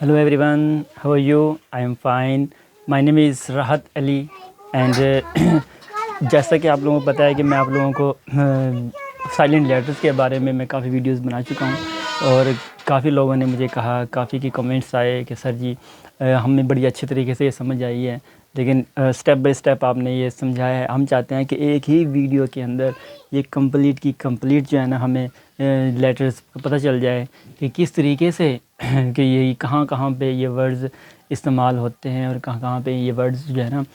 Hello everyone, how are you? I am fine. My name is राहत Ali and जैसा कि आप लोगों को पता है कि मैं आप लोगों को साइलेंट लेटर्स के बारे में मैं काफ़ी वीडियोस बना चुका हूं और काफ़ी लोगों ने मुझे कहा, काफ़ी के कमेंट्स आए कि सर जी हमें बड़ी अच्छी तरीके से ये समझ आई है, लेकिन स्टेप बाय स्टेप आपने ये समझाया है। हम चाहते हैं कि एक ही वीडियो के अंदर ये कंप्लीट जो है ना हमें लेटर्स पता चल जाए कि किस तरीके से कि ये कहाँ पे ये वर्ड्स इस्तेमाल होते हैं और कहाँ पे ये वर्ड्स जो है ना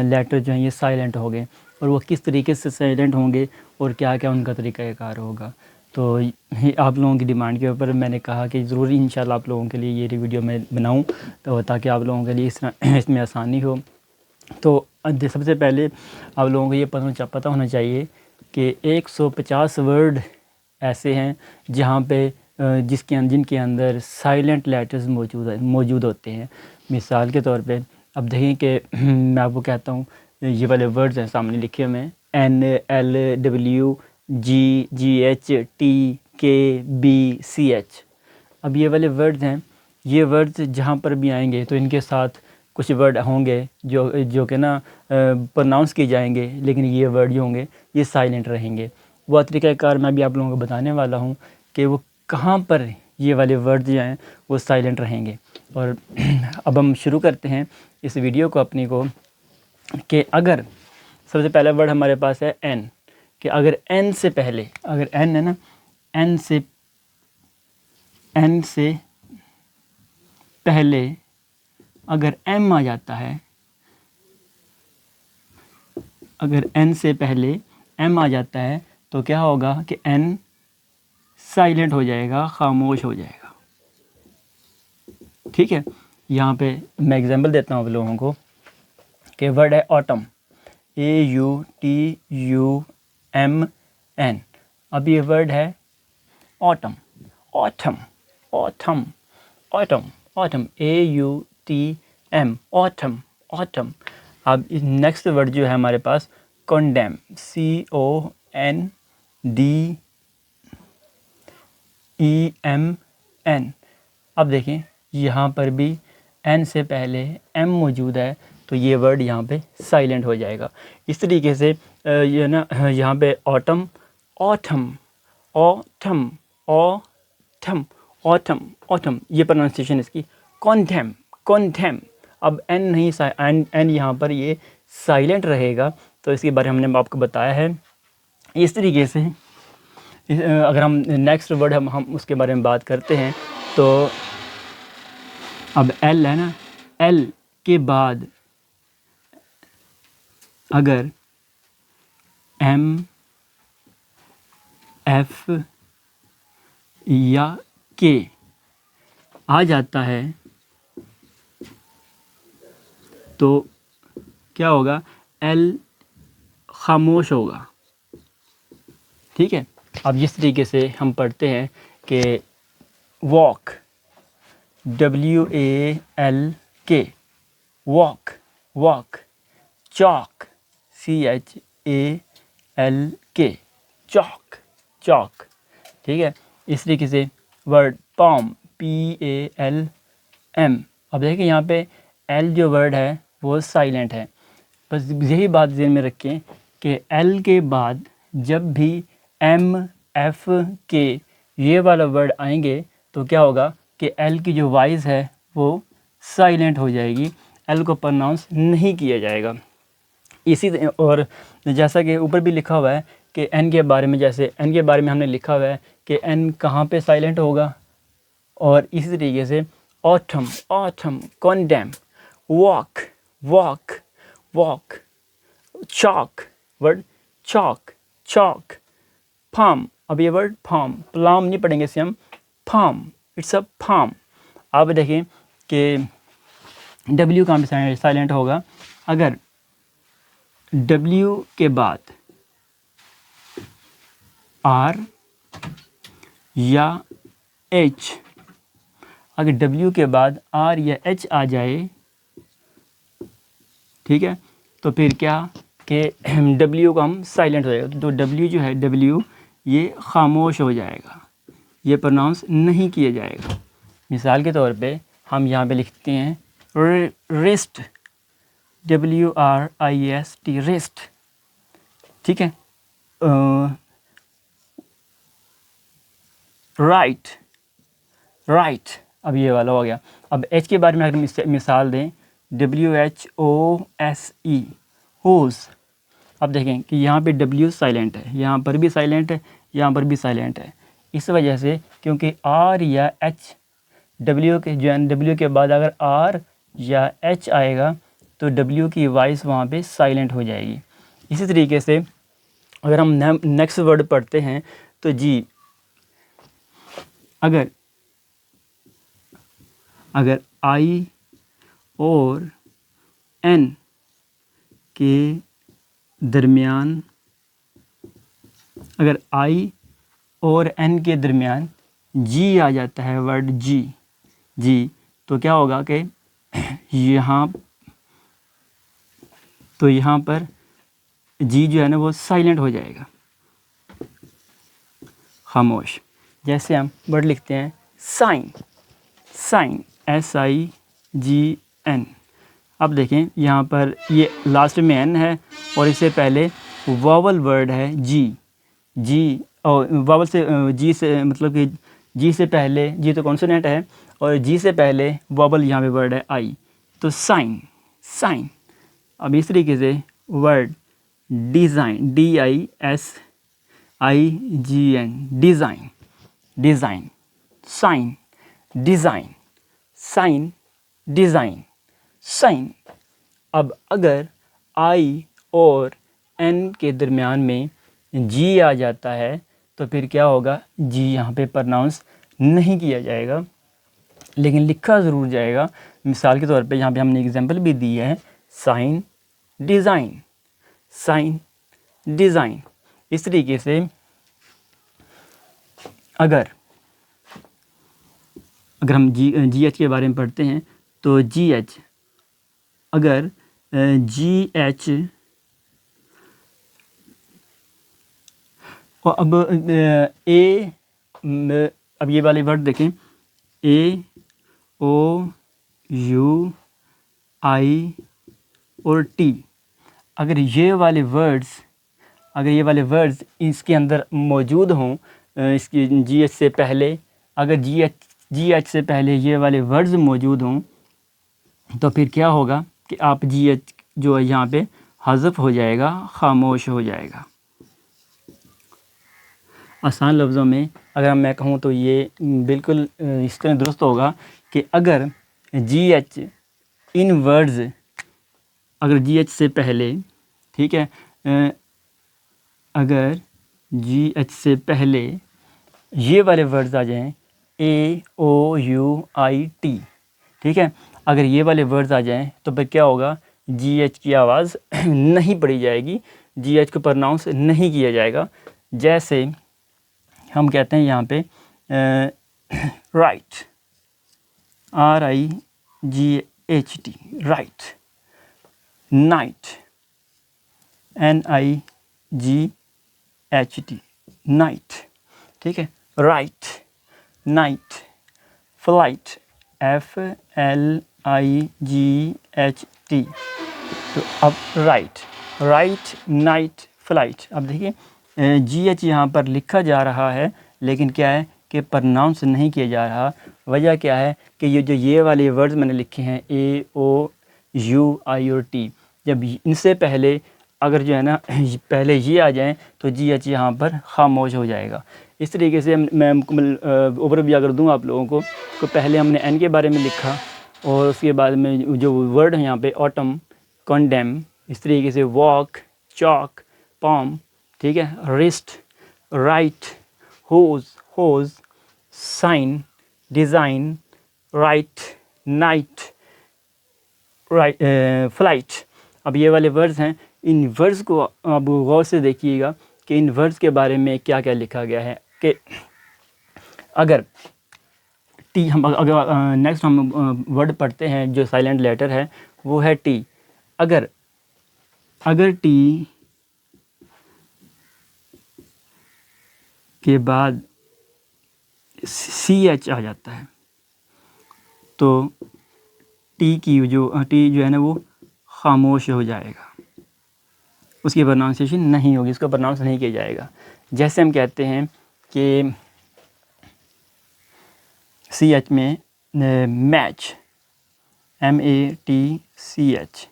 लेटर जो हैं ये साइलेंट हो गए और वो किस तरीके से साइलेंट होंगे और क्या क्या उनका तरीक़ाकार होगा। तो आप लोगों की डिमांड के ऊपर मैंने कहा कि ज़रूरी इंशाल्लाह आप लोगों के लिए ये वीडियो मैं बनाऊं तो ताकि आप लोगों के लिए इसमें आसानी हो। तो सबसे पहले आप लोगों को ये पता होना चाहिए कि 150 वर्ड ऐसे हैं जहाँ पे जिनके अंदर साइलेंट लेटर्स मौजूद होते हैं। मिसाल के तौर पे अब देखें कि मैं आपको कहता हूँ, ये वाले वर्ड्स हैं सामने लिखे हुए हैं, NLWGHTKBCH। अब ये वाले वर्ड्स हैं, ये वर्ड्स जहाँ पर भी आएंगे तो इनके साथ कुछ वर्ड होंगे जो कि ना प्रोनाउंस किए जाएंगे, लेकिन ये वर्ड जो होंगे ये साइलेंट रहेंगे। वो तरीक़ाकार मैं भी आप लोगों को बताने वाला हूँ कि वो कहाँ पर ये वाले वर्ड जो हैं वो साइलेंट रहेंगे। और अब हम शुरू करते हैं इस वीडियो को अपनी को कि अगर सबसे पहला वर्ड हमारे पास है एन, कि अगर एन से पहले, अगर एन है ना, एन से पहले अगर एम आ जाता है, अगर एन से पहले एम आ जाता है तो क्या होगा कि एन साइलेंट हो जाएगा, खामोश हो जाएगा। ठीक है, यहाँ पे मैं एग्जांपल देता हूँ आप लोगों को कि वर्ड है ऑटम, AUTUMN। अब ये वर्ड है autumn, autumn, autumn, autumn, autumn, AUTM, autumn, autumn. अब नेक्स्ट वर्ड जो है हमारे पास कंडेम, CONDEMN। अब देखें यहाँ पर भी एन से पहले एम मौजूद है तो ये वर्ड यहाँ पे साइलेंट हो जाएगा। इस तरीके से ये ना यहाँ पे autumn, autumn, autumn, autumn, autumn, autumn, ये प्रोनाउंसिएशन इसकी। कॉन्डेम, कॉन्डेम। अब एन नहीं, एन यहाँ पर ये साइलेंट रहेगा, तो इसके बारे में हमने आपको बताया है। इस तरीके से अगर हम नेक्स्ट वर्ड हम उसके बारे में बात करते हैं तो अब एल है ना, एल के बाद अगर एम, एफ या के आ जाता है तो क्या होगा, एल खामोश होगा। ठीक है, अब जिस तरीके से हम पढ़ते हैं कि walk, WALK, walk, walk, chalk, CHALK, chalk, chalk. ठीक है, इस तरीके से वर्ड पॉम, PALM। अब देखिए यहाँ पे एल जो वर्ड है वो साइलेंट है। बस यही बात ध्यान में रखें कि एल के बाद जब भी एम, एफ, के ये वाला वर्ड आएंगे तो क्या होगा कि एल की जो वॉइस है वो साइलेंट हो जाएगी, एल को प्रोनाउंस नहीं किया जाएगा। और जैसा कि ऊपर भी लिखा हुआ है कि एन के बारे में, जैसे एन के बारे में हमने लिखा हुआ है कि एन कहाँ पे साइलेंट होगा, और इसी तरीके से autumn, autumn, condemn, walk, walk, walk, chalk, word chalk, chalk, farm. अब ये वर्ड फार्म, प्लाम नहीं पढ़ेंगे इसे हम, फार्म, इट्स अ फार्म। आप देखें कि W कहाँ पे साइलेंट होगा, अगर W के बाद R या H, अगर W के बाद R या H आ जाए, ठीक है, तो फिर क्या कि W का हम साइलेंट हो जाएगा, तो W जो है, W ये खामोश हो जाएगा, ये प्रोनाउंस नहीं किया जाएगा। मिसाल के तौर पे हम यहाँ पे लिखते हैं रिस्ट, WRIST, रिस्ट। ठीक है। राइट, राइट, अब ये वाला हो गया। अब एच के बारे में अगर मिसाल दें, WHOSE, होस। अब देखें कि यहाँ पे W साइलेंट है, यहाँ पर भी साइलेंट है, यहाँ पर भी साइलेंट है। इस वजह से क्योंकि R या H, W के जो है W के बाद अगर R या H आएगा तो W की वॉइस वहाँ पे साइलेंट हो जाएगी। इसी तरीके से अगर हम नेक्स्ट वर्ड पढ़ते हैं तो जी, अगर I और N के दरमियान, अगर I और N के दरमियान G आ जाता है, वर्ड जी, तो क्या होगा कि यहाँ पर G जो है ना वो साइलेंट हो जाएगा, खामोश। जैसे हम वर्ड लिखते हैं साइन, SIGN। अब देखें यहाँ पर ये लास्ट में N है और इससे पहले वॉवल वर्ड है जी, और वॉवल से जी से मतलब कि जी से पहले, जी तो कॉन्सोनेंट है और जी से पहले वॉवल यहाँ पे वर्ड है आई, तो साइन। अब इस तरीके से word design, DISIGN, design, sign. अब अगर I और N के दरमियान में G आ जाता है तो फिर क्या होगा, G यहाँ पे प्रनाउंस नहीं किया जाएगा लेकिन लिखा ज़रूर जाएगा। मिसाल के तौर पे यहाँ पे हमने एग्जांपल भी दी है, साइन डिज़ाइन। इस तरीके से अगर हम GH के बारे में पढ़ते हैं तो GH, अगर GH, और अब अब ये वाले वर्ड देखें, AOUI और T, अगर ये वाले वर्ड्स इसके अंदर मौजूद हों, इसकी GH से पहले, अगर GH से पहले ये वाले वर्ड्स मौजूद हों तो फिर क्या होगा कि आप GH जो है यहाँ पे हज़फ हो जाएगा, खामोश हो जाएगा। आसान लफ्ज़ों में अगर मैं कहूँ तो ये बिल्कुल इस तरह दुरुस्त होगा कि अगर GH इन वर्ड्स, अगर GH से पहले, ठीक है, अगर GH से पहले ये वाले वर्ड्स आ जाएं, AOUIT, ठीक है, अगर ये वाले वर्ड्स आ जाएं तो फिर क्या होगा, GH की आवाज़ नहीं पढ़ी जाएगी, GH को प्रनाउंस नहीं किया जाएगा। जैसे हम कहते हैं यहाँ पे right, RIGHT, right, night, NIGHT, night, ठीक है, राइट, नाइट, फ्लाइट, FLIGHT। तो अब राइट, नाइट, फ्लाइट। अब देखिए GH यहाँ पर लिखा जा रहा है लेकिन क्या है कि प्रनाउंस नहीं किया जा रहा। वजह क्या है कि ये वाले वर्ड्स मैंने लिखे हैं AOUI और T, जब इनसे पहले अगर जो है ना पहले ये आ जाएं तो GH यहाँ पर खामोश हो जाएगा। इस तरीके से मैं मुकम्मल ओवरव्यू अगर दूँ आप लोगों को, तो पहले हमने N के बारे में लिखा और उसके बाद में जो वर्ड है यहाँ पे ऑटम, कंडेम, इस तरीके से वॉक, चॉक, पॉम, ठीक है, wrist, write, hose, sign, design, right, night, flight. अब ये वाले वर्ड्स हैं, इन वर्ड्स को अब गौर से देखिएगा कि इन वर्ड्स के बारे में क्या क्या लिखा गया है। कि अगर टी, हम अगर नेक्स्ट हम वर्ड पढ़ते हैं जो साइलेंट लेटर है वो है टी। अगर टी के बाद CH आ जाता है तो टी जो है ना वो खामोश हो जाएगा, उसकी प्रोनाउंसिएशन नहीं होगी, इसको प्रोनाउंस नहीं किया जाएगा। जैसे हम कहते हैं कि CH में मैच, MATCH।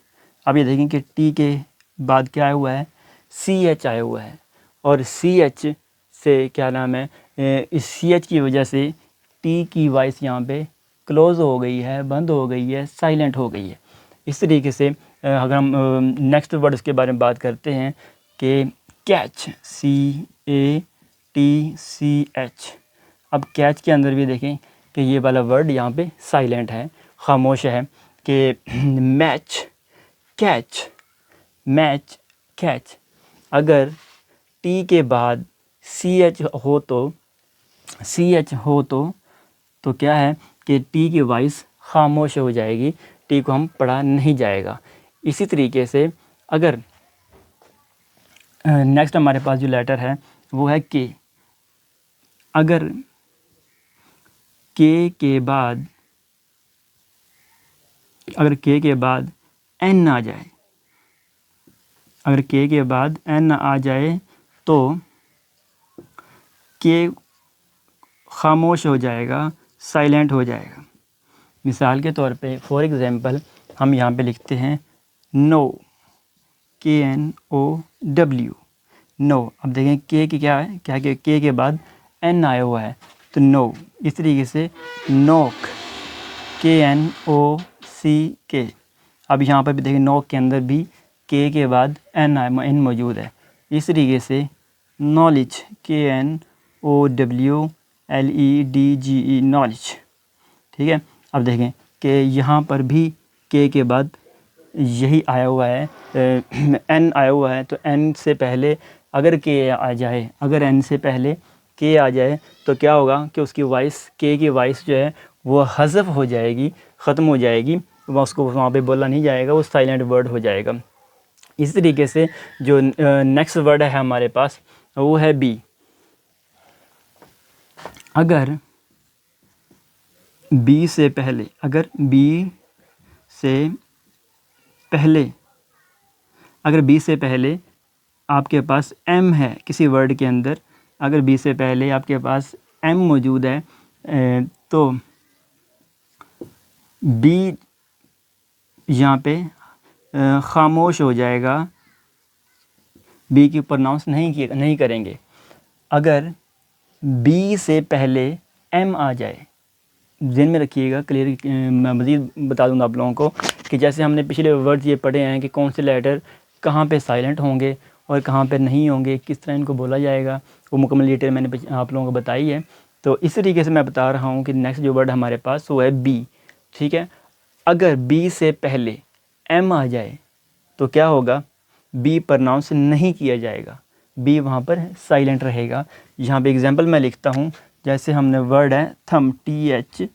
अब ये देखें कि टी के बाद क्या आया हुआ है, CH आया हुआ है, और CH से क्या नाम है, इस CH की वजह से टी की वॉइस यहाँ पे क्लोज़ हो गई है, बंद हो गई है, साइलेंट हो गई है। इस तरीके से अगर हम नेक्स्ट वर्ड इसके बारे में बात करते हैं कि कैच, CATCH। अब कैच के अंदर भी देखें कि ये वाला वर्ड यहाँ पे साइलेंट है, खामोश है। कि मैच, कैच, मैच, कैच। अगर टी के बाद CH हो तो क्या है कि टी की वॉइस खामोश हो जाएगी, टी को हम पढ़ा नहीं जाएगा। इसी तरीके से अगर नेक्स्ट हमारे पास जो लेटर है वो है के। अगर के के बाद एन आ जाए, अगर के के बाद एन आ जाए तो के खामोश हो जाएगा, साइलेंट हो जाएगा। मिसाल के तौर पे फॉर एग्ज़ाम्पल हम यहाँ पे लिखते हैं नो, KNOW, नो। अब देखें के की क्या है, क्या के के बाद एन आया हुआ है तो नो। इस तरीके से नोक, KNOCK। अब यहाँ पर भी देखें नोक के अंदर भी के बाद एन मौजूद है। इस तरीके से नॉलेज, KNOWLEDGE, नॉलेज। ठीक है। अब देखें कि यहाँ पर भी के बाद यही आया हुआ है, एन आया हुआ है, तो एन से पहले अगर के आ जाए, अगर एन से पहले के आ जाए तो क्या होगा कि उसकी वॉइस, के की वॉइस जो है वो हज़फ हो जाएगी, ख़त्म हो जाएगी, उसको वहाँ पे बोला नहीं जाएगा, वो साइलेंट वर्ड हो जाएगा। इस तरीके से जो नेक्स्ट वर्ड है हमारे पास वो है बी। अगर बी से पहले, अगर बी से पहले आपके पास एम है किसी वर्ड के अंदर, अगर बी से पहले आपके पास एम मौजूद है तो बी यहाँ पे खामोश हो जाएगा, बी की प्रोनाउंस नहीं करेंगे। अगर बी से पहले एम आ जाए, ध्यान में रखिएगा, क्लियर मैं मज़ीद बता दूँगा आप लोगों को कि जैसे हमने पिछले वर्ड्स ये पढ़े हैं कि कौन से लेटर कहाँ पे साइलेंट होंगे और कहाँ पे नहीं होंगे, किस तरह इनको बोला जाएगा, वो मुकम्मल डिटेल मैंने आप लोगों को बताई है। तो इस तरीके से मैं बता रहा हूँ कि नेक्स्ट जो वर्ड हमारे पास वो है बी। ठीक है। अगर बी से पहले एम आ जाए तो क्या होगा, बी प्रोनाउंस नहीं किया जाएगा, बी वहाँ पर साइलेंट रहेगा। यहाँ पे एग्जांपल मैं लिखता हूँ, जैसे हमने वर्ड है थम, THUMB।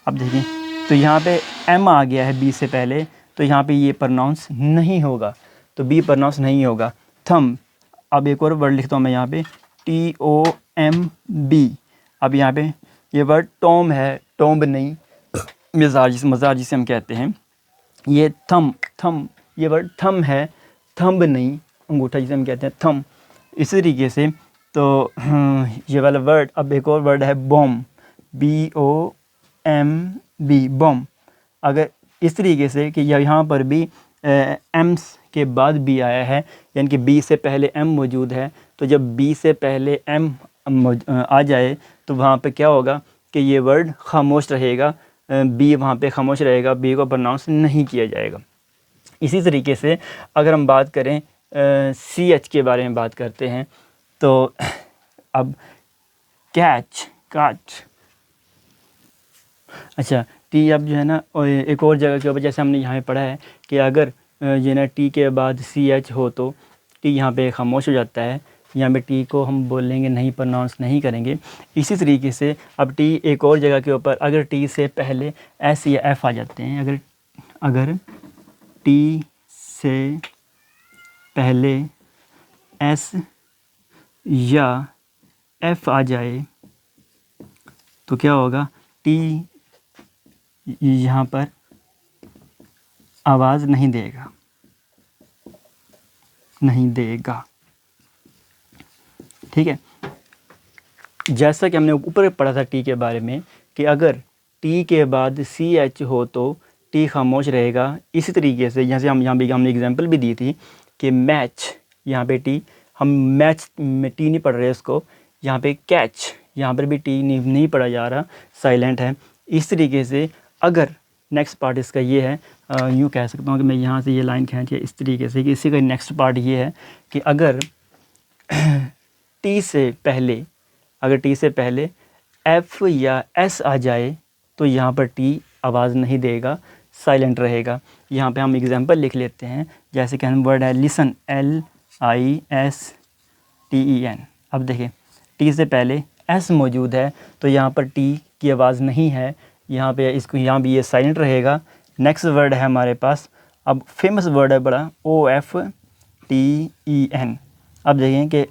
अब देखिए तो यहाँ पे एम आ गया है बी से पहले, तो यहाँ पे ये प्रोनाउंस नहीं होगा, तो बी प्रोनाउंस नहीं होगा, थम। अब एक और वर्ड लिखता हूँ मैं यहाँ पे TOMB। अब यहाँ पे ये वर्ड टॉम है, टॉम्ब नहीं, मज़ार जिसे हम कहते हैं। ये थम, ये वर्ड थम है, थंब नहीं, अंगूठा जिसे हम कहते हैं थम। इसी तरीके से तो ये वाला वर्ड, अब एक और वर्ड है बॉम, BOMB, बॉम। अगर इस तरीके से कि यहाँ पर भी एम्स के बाद बी आया है, यानी कि बी से पहले एम मौजूद है, तो जब बी से पहले एम आ जाए तो वहाँ पे क्या होगा कि ये वर्ड खामोश रहेगा, बी वहाँ पे खामोश रहेगा, बी को प्रोनाउंस नहीं किया जाएगा। इसी तरीके से अगर हम बात करें CH के बारे में बात करते हैं तो अब कैच, काच। अच्छा, टी अब जो है ना एक और जगह के ऊपर जैसे हमने यहाँ पे पढ़ा है कि अगर ये ना टी के बाद CH हो तो टी यहाँ पे खामोश हो जाता है, यहाँ पे टी को हम बोलेंगे नहीं, प्रोनाउंस नहीं करेंगे। इसी तरीके से अब टी एक और जगह के ऊपर अगर टी से पहले एस या एफ़ आ जाते हैं, अगर टी से पहले एस या एफ़ आ जाए तो क्या होगा टी यहाँ पर आवाज़ नहीं देगा, नहीं देगा। ठीक है, जैसा कि हमने ऊपर पढ़ा था टी के बारे में कि अगर टी के बाद सी एच हो तो टी खामोश रहेगा। इसी तरीके से जैसे हमने एग्जांपल भी दी थी कि मैच, यहाँ पे टी, हम मैच में टी नहीं पढ़ रहे इसको, यहाँ पे कैच, यहाँ पर भी टी नहीं पढ़ा जा रहा, साइलेंट है। इस तरीके से अगर नेक्स्ट पार्ट इसका ये है, यूँ कह सकता हूँ कि मैं यहाँ से ये लाइन खींच इस तरीके से कि इसी का नेक्स्ट पार्ट ये है कि अगर टी से पहले एफ़ या एस आ जाए तो यहाँ पर टी आवाज़ नहीं देगा, साइलेंट रहेगा। यहाँ पे हम एग्जांपल लिख लेते हैं, जैसे कि हम वर्ड है लिसन, LISTEN। अब देखिए टी से पहले एस मौजूद है तो यहाँ पर टी की आवाज़ नहीं है, यहाँ पे इसको यहाँ भी ये साइलेंट रहेगा। नेक्स्ट वर्ड है हमारे पास, अब फेमस वर्ड है बड़ा, OFTEN। अब देखें कि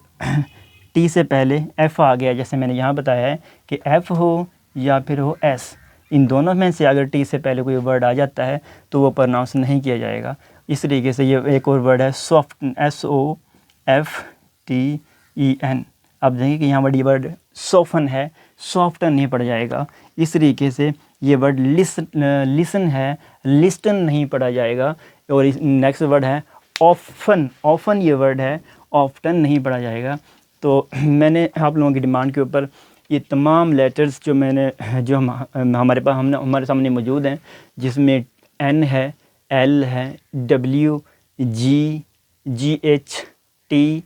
टी से पहले एफ़ आ गया, जैसे मैंने यहाँ बताया है कि एफ़ हो या फिर हो एस, इन दोनों में से अगर टी से पहले कोई वर्ड आ जाता है तो वो प्रोनाउंस नहीं किया जाएगा। इस तरीके से ये एक और वर्ड है सॉफ्ट, SOFTEN। अब देखें कि यहाँ बड़ी वर्ड सोफन है, सॉफ्टन नहीं पढ़ा जाएगा। इस तरीके से ये वर्ड लिसन है, लिस्टन नहीं पढ़ा जाएगा। और नेक्स्ट वर्ड है ऑफन ये वर्ड है, ऑफ्टन नहीं पढ़ा जाएगा। तो मैंने आप लोगों की डिमांड के ऊपर ये तमाम लेटर्स हमारे सामने मौजूद हैं, जिसमें N है, L है, W, G, GH, T,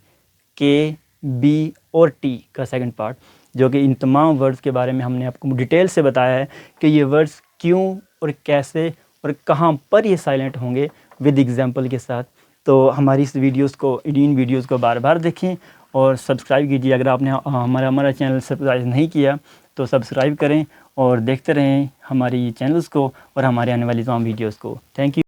K, B और T का सेकंड पार्ट, जो कि इन तमाम वर्ड्स के बारे में हमने आपको डिटेल से बताया है कि ये वर्ड्स क्यों और कैसे और कहाँ पर ये साइलेंट होंगे विद एग्जांपल के साथ। तो हमारी इन वीडियोज़ को बार बार देखें और सब्सक्राइब कीजिए। अगर आपने हमारा चैनल सब्सक्राइब नहीं किया तो सब्सक्राइब करें और देखते रहें हमारी चैनल्स को और हमारे आने वाली तमाम वीडियोज़ को। Thank you.